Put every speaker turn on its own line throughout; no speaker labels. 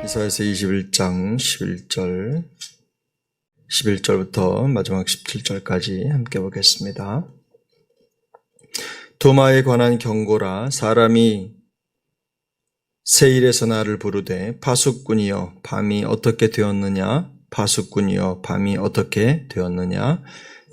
이사야서 21장 11절부터 마지막 17절까지 함께 보겠습니다. 두마에 관한 경고라. 사람이 세일에서 나를 부르되 파수꾼이여 밤이 어떻게 되었느냐. 파수꾼이여 밤이 어떻게 되었느냐.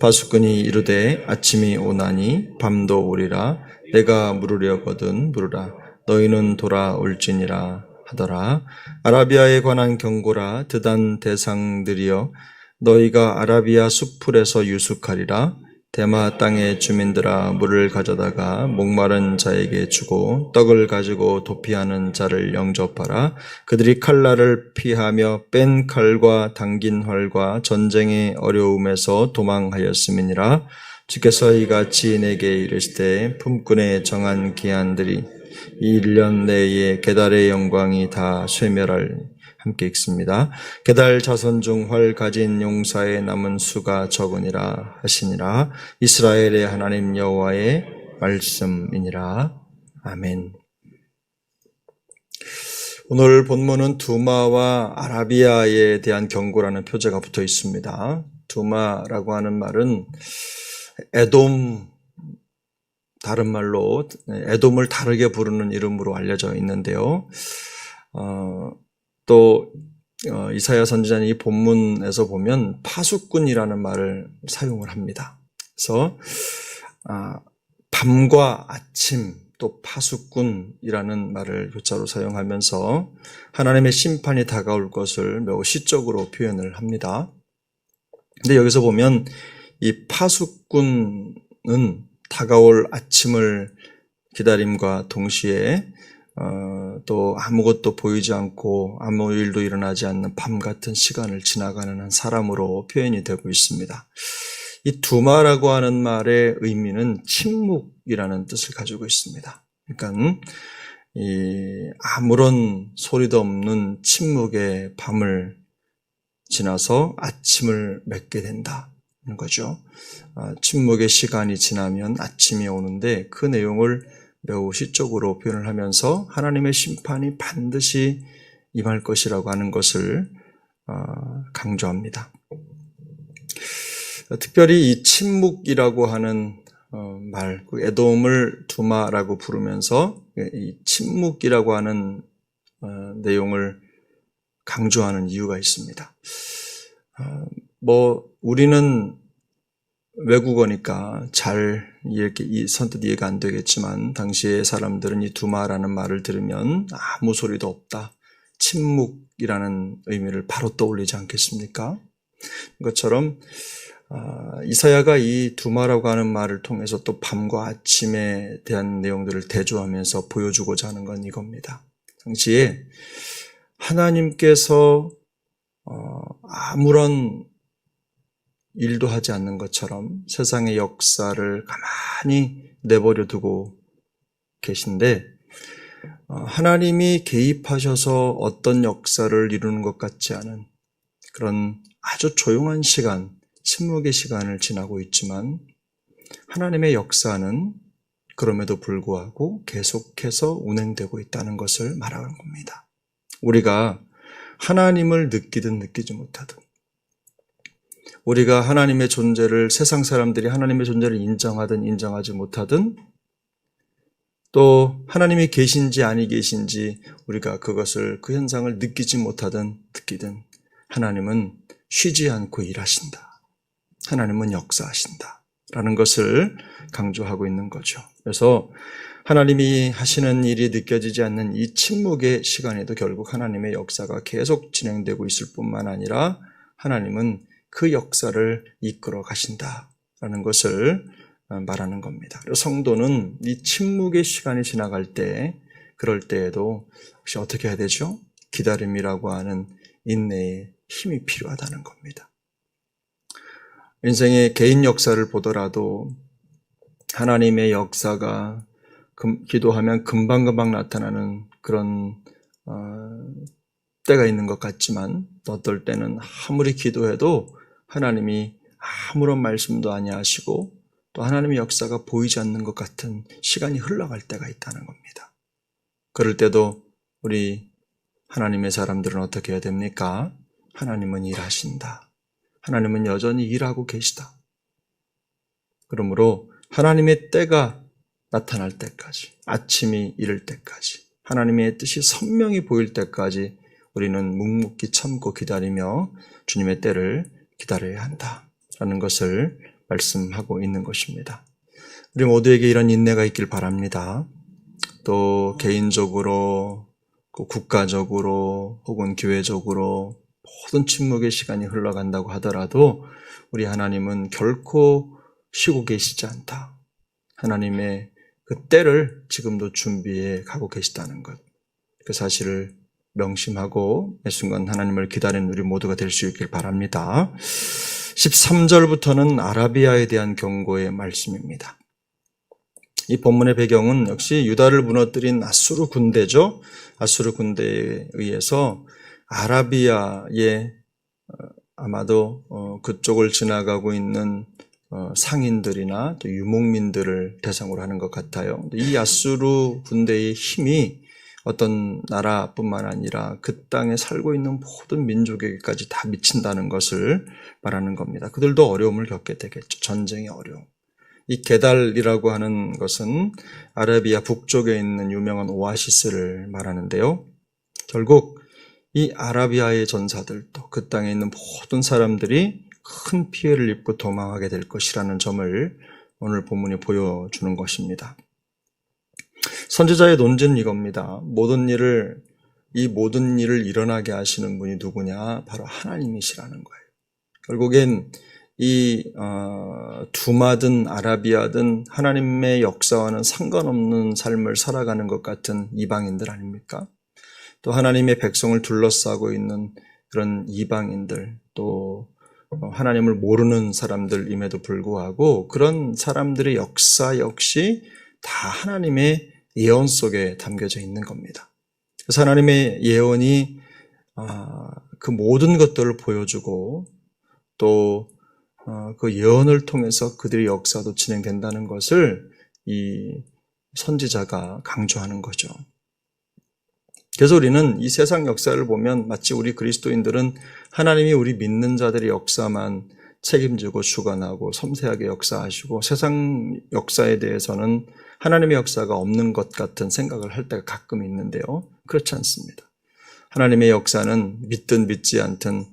파수꾼이 이르되 아침이 오나니 밤도 오리라. 내가 물으려거든 물으라. 너희는 돌아올지니라 하더라. 아라비아에 관한 경고라. 드단 대상들이여 너희가 아라비아 숲풀에서 유숙하리라. 대마 땅의 주민들아 물을 가져다가 목마른 자에게 주고 떡을 가지고 도피하는 자를 영접하라. 그들이 칼날을 피하며 뺀 칼과 당긴 활과 전쟁의 어려움에서 도망하였음이니라. 주께서 이같이 내게 이르시되 품꾼의 정한 기한들이 이 1년 내에 게달의 영광이 다 쇠멸할. 함께 읽습니다. 게달 자손 중 활 가진 용사의 남은 수가 적으니라 하시니라. 이스라엘의 하나님 여호와의 말씀이니라. 아멘. 오늘 본문은 두마와 아라비아에 대한 경고라는 표제가 붙어 있습니다. 두마라고 하는 말은 에돔, 다른 말로 에돔을 다르게 부르는 이름으로 알려져 있는데요. 또 이사야 선지자는 이 본문에서 보면 파수꾼이라는 말을 사용을 합니다. 그래서 밤과 아침 또 파수꾼이라는 말을 교차로 사용하면서 하나님의 심판이 다가올 것을 매우 시적으로 표현을 합니다. 근데 여기서 보면 이 파수꾼은 다가올 아침을 기다림과 동시에 또 아무것도 보이지 않고 아무 일도 일어나지 않는 밤 같은 시간을 지나가는 한 사람으로 표현이 되고 있습니다. 이 두마라고 하는 말의 의미는 침묵이라는 뜻을 가지고 있습니다. 그러니까 이 아무런 소리도 없는 침묵의 밤을 지나서 아침을 맺게 된다는 거죠. 침묵의 시간이 지나면 아침이 오는데 그 내용을 매우 시적으로 표현을 하면서 하나님의 심판이 반드시 임할 것이라고 하는 것을 강조합니다. 특별히 이 침묵이라고 하는 말, 에돔을 두마라고 부르면서 이 침묵이라고 하는 내용을 강조하는 이유가 있습니다. 우리는 외국어니까 잘 이렇게 선뜻 이해가 안 되겠지만 당시의 사람들은 이 두마라는 말을 들으면 아무 소리도 없다, 침묵이라는 의미를 바로 떠올리지 않겠습니까? 그것처럼 이사야가 이 두마라고 하는 말을 통해서 또 밤과 아침에 대한 내용들을 대조하면서 보여주고자 하는 건 이겁니다. 당시에 하나님께서 아무런 일도 하지 않는 것처럼 세상의 역사를 가만히 내버려 두고 계신데 하나님이 개입하셔서 어떤 역사를 이루는 것 같지 않은 그런 아주 조용한 시간, 침묵의 시간을 지나고 있지만 하나님의 역사는 그럼에도 불구하고 계속해서 운행되고 있다는 것을 말하는 겁니다. 우리가 하나님을 느끼든 느끼지 못하든 우리가 하나님의 존재를, 세상 사람들이 하나님의 존재를 인정하든 인정하지 못하든 또 하나님이 계신지 아니 계신지 우리가 그것을, 그 현상을 느끼지 못하든 느끼든 하나님은 쉬지 않고 일하신다. 하나님은 역사하신다. 라는 것을 강조하고 있는 거죠. 그래서 하나님이 하시는 일이 느껴지지 않는 이 침묵의 시간에도 결국 하나님의 역사가 계속 진행되고 있을 뿐만 아니라 하나님은 그 역사를 이끌어 가신다라는 것을 말하는 겁니다. 그리고 성도는 이 침묵의 시간이 지나갈 때, 그럴 때에도 혹시 어떻게 해야 되죠? 기다림이라고 하는 인내의 힘이 필요하다는 겁니다. 인생의 개인 역사를 보더라도 하나님의 역사가 기도하면 금방금방 나타나는 그런 때가 있는 것 같지만 또 어떨 때는 아무리 기도해도 하나님이 아무런 말씀도 아니하시고 또 하나님의 역사가 보이지 않는 것 같은 시간이 흘러갈 때가 있다는 겁니다. 그럴 때도 우리 하나님의 사람들은 어떻게 해야 됩니까? 하나님은 일하신다. 하나님은 여전히 일하고 계시다. 그러므로 하나님의 때가 나타날 때까지, 아침이 이를 때까지, 하나님의 뜻이 선명히 보일 때까지 우리는 묵묵히 참고 기다리며 주님의 때를 기다려야 한다라는 것을 말씀하고 있는 것입니다. 우리 모두에게 이런 인내가 있길 바랍니다. 또 개인적으로, 국가적으로 혹은 교회적으로 모든 침묵의 시간이 흘러간다고 하더라도 우리 하나님은 결코 쉬고 계시지 않다. 하나님의 그 때를 지금도 준비해 가고 계시다는 것, 그 사실을 명심하고 매 순간 하나님을 기다리는 우리 모두가 될 수 있길 바랍니다. 13절부터는 아라비아에 대한 경고의 말씀입니다. 이 본문의 배경은 역시 유다를 무너뜨린 아수르 군대죠. 아수르 군대에 의해서 아라비아의 아마도 그쪽을 지나가고 있는 상인들이나 또 유목민들을 대상으로 하는 것 같아요. 이 아수르 군대의 힘이 어떤 나라뿐만 아니라 그 땅에 살고 있는 모든 민족에게까지 다 미친다는 것을 말하는 겁니다. 그들도 어려움을 겪게 되겠죠. 전쟁의 어려움. 이 게달이라고 하는 것은 아라비아 북쪽에 있는 유명한 오아시스를 말하는데요. 결국 이 아라비아의 전사들도 그 땅에 있는 모든 사람들이 큰 피해를 입고 도망하게 될 것이라는 점을 오늘 본문이 보여주는 것입니다. 선지자의 논지는 이겁니다. 이 모든 일을 일어나게 하시는 분이 누구냐? 바로 하나님이시라는 거예요. 결국엔 이 두마든 아라비아든 하나님의 역사와는 상관없는 삶을 살아가는 것 같은 이방인들 아닙니까? 또 하나님의 백성을 둘러싸고 있는 그런 이방인들, 또 하나님을 모르는 사람들임에도 불구하고 그런 사람들의 역사 역시 다 하나님의 예언 속에 담겨져 있는 겁니다. 그래서 하나님의 예언이 그 모든 것들을 보여주고 또 그 예언을 통해서 그들의 역사도 진행된다는 것을 이 선지자가 강조하는 거죠. 그래서 우리는 이 세상 역사를 보면 마치 우리 그리스도인들은 하나님이 우리 믿는 자들의 역사만 책임지고 주관하고 섬세하게 역사하시고 세상 역사에 대해서는 하나님의 역사가 없는 것 같은 생각을 할 때가 가끔 있는데요. 그렇지 않습니다. 하나님의 역사는 믿든 믿지 않든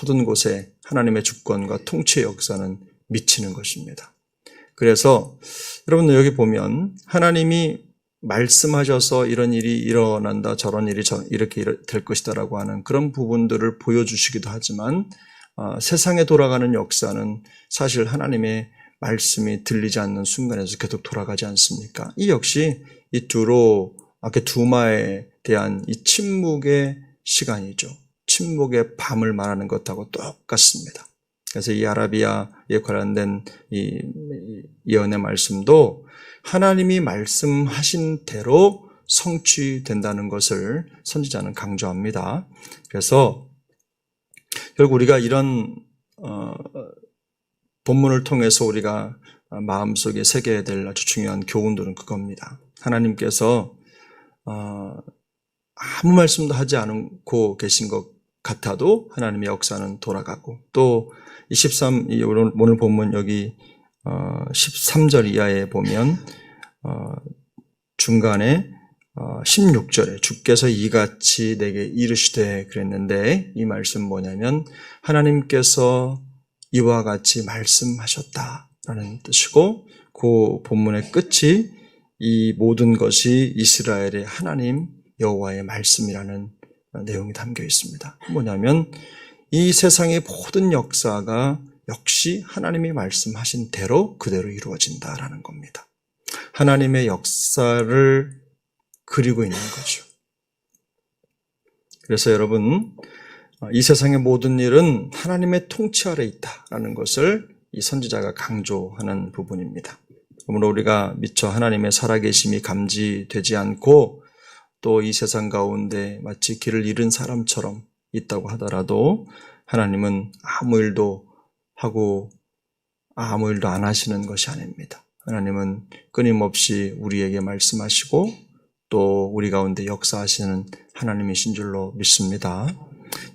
모든 곳에 하나님의 주권과 통치의 역사는 미치는 것입니다. 그래서 여러분 여기 보면 하나님이 말씀하셔서 이런 일이 일어난다, 저런 일이 이렇게 될 것이다라고 하는 그런 부분들을 보여주시기도 하지만 세상에 돌아가는 역사는 사실 하나님의 말씀이 들리지 않는 순간에서 계속 돌아가지 않습니까? 이 역시 이 두마에 대한 이 침묵의 시간이죠. 침묵의 밤을 말하는 것하고 똑같습니다. 그래서 이 아라비아에 관련된 이 예언의 말씀도 하나님이 말씀하신 대로 성취된다는 것을 선지자는 강조합니다. 그래서 결국 우리가 이런 본문을 통해서 우리가 마음속에 새겨야 될 아주 중요한 교훈들은 그겁니다. 하나님께서 아무 말씀도 하지 않고 계신 것 같아도 하나님의 역사는 돌아가고 또 오늘 본문 여기 13절 이하에 보면 중간에 16절에 주께서 이같이 내게 이르시되 그랬는데 이 말씀 뭐냐면 하나님께서 이와 같이 말씀하셨다라는 뜻이고 그 본문의 끝이 이 모든 것이 이스라엘의 하나님 여호와의 말씀이라는 내용이 담겨 있습니다. 뭐냐면 이 세상의 모든 역사가 역시 하나님이 말씀하신 대로 그대로 이루어진다라는 겁니다. 하나님의 역사를 그리고 있는 거죠. 그래서 여러분 이 세상의 모든 일은 하나님의 통치 아래 있다라는 것을 이 선지자가 강조하는 부분입니다. 그러므로 우리가 미처 하나님의 살아계심이 감지되지 않고 또 이 세상 가운데 마치 길을 잃은 사람처럼 있다고 하더라도 하나님은 아무 일도 안 하시는 것이 아닙니다. 하나님은 끊임없이 우리에게 말씀하시고 또 우리 가운데 역사하시는 하나님이신 줄로 믿습니다.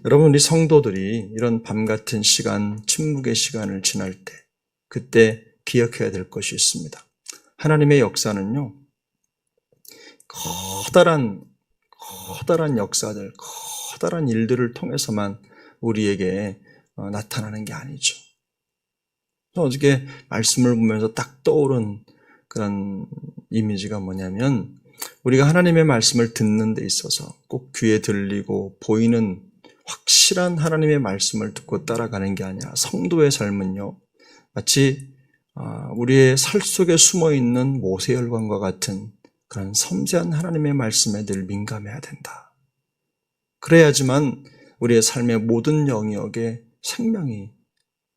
여러분, 우리 성도들이 이런 밤 같은 시간, 침묵의 시간을 지날 때 그때 기억해야 될 것이 있습니다. 하나님의 역사는요, 커다란 역사들, 커다란 일들을 통해서만 우리에게 나타나는 게 아니죠. 어저께 말씀을 보면서 딱 떠오른 그런 이미지가 뭐냐면, 우리가 하나님의 말씀을 듣는 데 있어서 꼭 귀에 들리고 보이는 확실한 하나님의 말씀을 듣고 따라가는 게 아니라 성도의 삶은요, 마치 우리의 살 속에 숨어있는 모세혈관과 같은 그런 섬세한 하나님의 말씀에 늘 민감해야 된다. 그래야지만 우리의 삶의 모든 영역에 생명이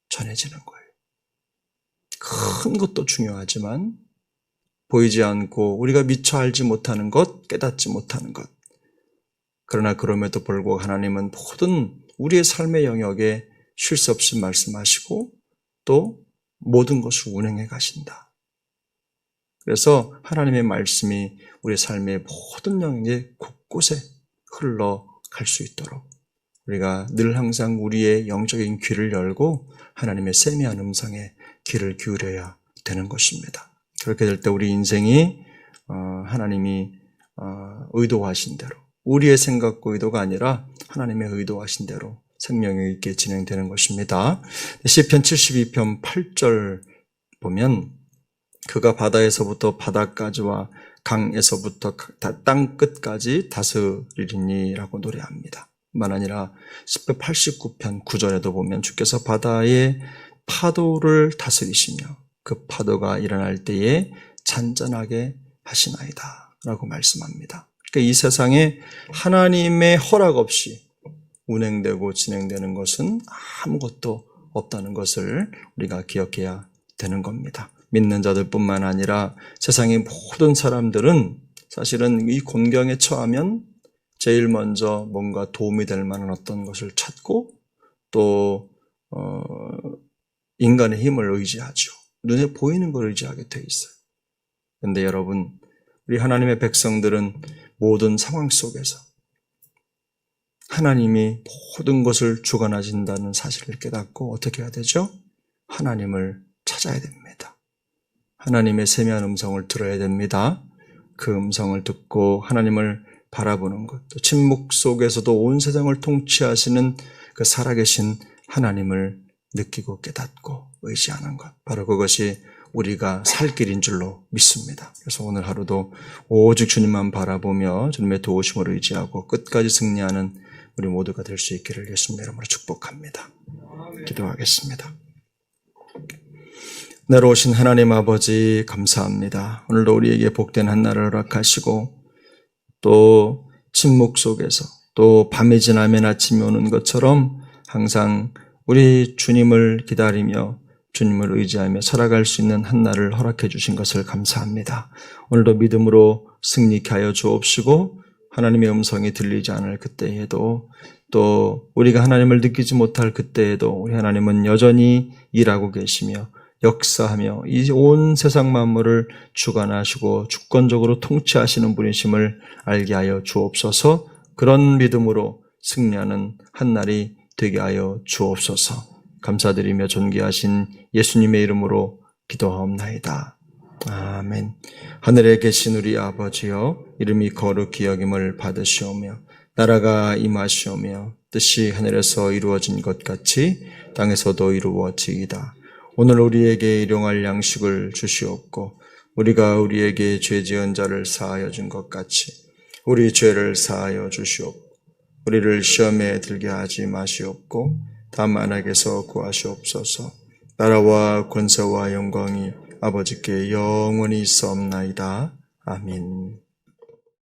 전해지는 거예요. 큰 것도 중요하지만 보이지 않고 우리가 미처 알지 못하는 것, 깨닫지 못하는 것. 그러나 그럼에도 불구하고 하나님은 모든 우리의 삶의 영역에 쉴 새 없이 말씀하시고 또 모든 것을 운행해 가신다. 그래서 하나님의 말씀이 우리 삶의 모든 영역에 곳곳에 흘러갈 수 있도록 우리가 늘 항상 우리의 영적인 귀를 열고 하나님의 세미한 음성에 귀를 기울여야 되는 것입니다. 그렇게 될 때 우리 인생이 하나님이 의도하신 대로, 우리의 생각과 의도가 아니라 하나님의 의도하신 대로 생명이 있게 진행되는 것입니다. 시편 72편 8절 보면 그가 바다에서부터 바다까지와 강에서부터 땅 끝까지 다스리리니 라고 노래합니다. 뿐만 아니라 시편 89편 9절에도 보면 주께서 바다의 파도를 다스리시며 그 파도가 일어날 때에 잔잔하게 하시나이다 라고 말씀합니다. 그러니까 이 세상에 하나님의 허락 없이 운행되고 진행되는 것은 아무것도 없다는 것을 우리가 기억해야 되는 겁니다. 믿는 자들뿐만 아니라 세상의 모든 사람들은 사실은 이 곤경에 처하면 제일 먼저 뭔가 도움이 될 만한 어떤 것을 찾고 또 인간의 힘을 의지하죠. 눈에 보이는 걸 의지하게 돼 있어요. 그런데 여러분, 우리 하나님의 백성들은 모든 상황 속에서 하나님이 모든 것을 주관하신다는 사실을 깨닫고 어떻게 해야 되죠? 하나님을 찾아야 됩니다. 하나님의 세미한 음성을 들어야 됩니다. 그 음성을 듣고 하나님을 바라보는 것, 또 침묵 속에서도 온 세상을 통치하시는 그 살아계신 하나님을 느끼고 깨닫고 의지하는 것, 바로 그것이 우리가 살 길인 줄로 믿습니다. 그래서 오늘 하루도 오직 주님만 바라보며 주님의 도우심을 의지하고 끝까지 승리하는 우리 모두가 될 수 있기를 예수님의 이름으로 축복합니다. 기도하겠습니다. 내려오신 하나님 아버지 감사합니다. 오늘도 우리에게 복된 한날을 허락하시고 또 침묵 속에서 또 밤이 지나면 아침이 오는 것처럼 항상 우리 주님을 기다리며 주님을 의지하며 살아갈 수 있는 한날을 허락해 주신 것을 감사합니다. 오늘도 믿음으로 승리케 하여 주옵시고 하나님의 음성이 들리지 않을 그때에도 또 우리가 하나님을 느끼지 못할 그때에도 우리 하나님은 여전히 일하고 계시며 역사하며 이 온 세상 만물을 주관하시고 주권적으로 통치하시는 분이심을 알게 하여 주옵소서. 그런 믿음으로 승리하는 한날이 되게 하여 주옵소서. 감사드리며 존귀하신 예수님의 이름으로 기도하옵나이다. 아멘. 하늘에 계신 우리 아버지여, 이름이 거룩히 여김을 받으시오며 나라가 임하시오며 뜻이 하늘에서 이루어진 것 같이 땅에서도 이루어지이다. 오늘 우리에게 일용할 양식을 주시옵고 우리가 우리에게 죄 지은 자를 사하여 준 것 같이 우리 죄를 사하여 주시옵고 우리를 시험에 들게 하지 마시옵고 다만 악에서 구하시옵소서. 나라와 권세와 영광이 아버지께 영원히 있사옵나이다. 아멘.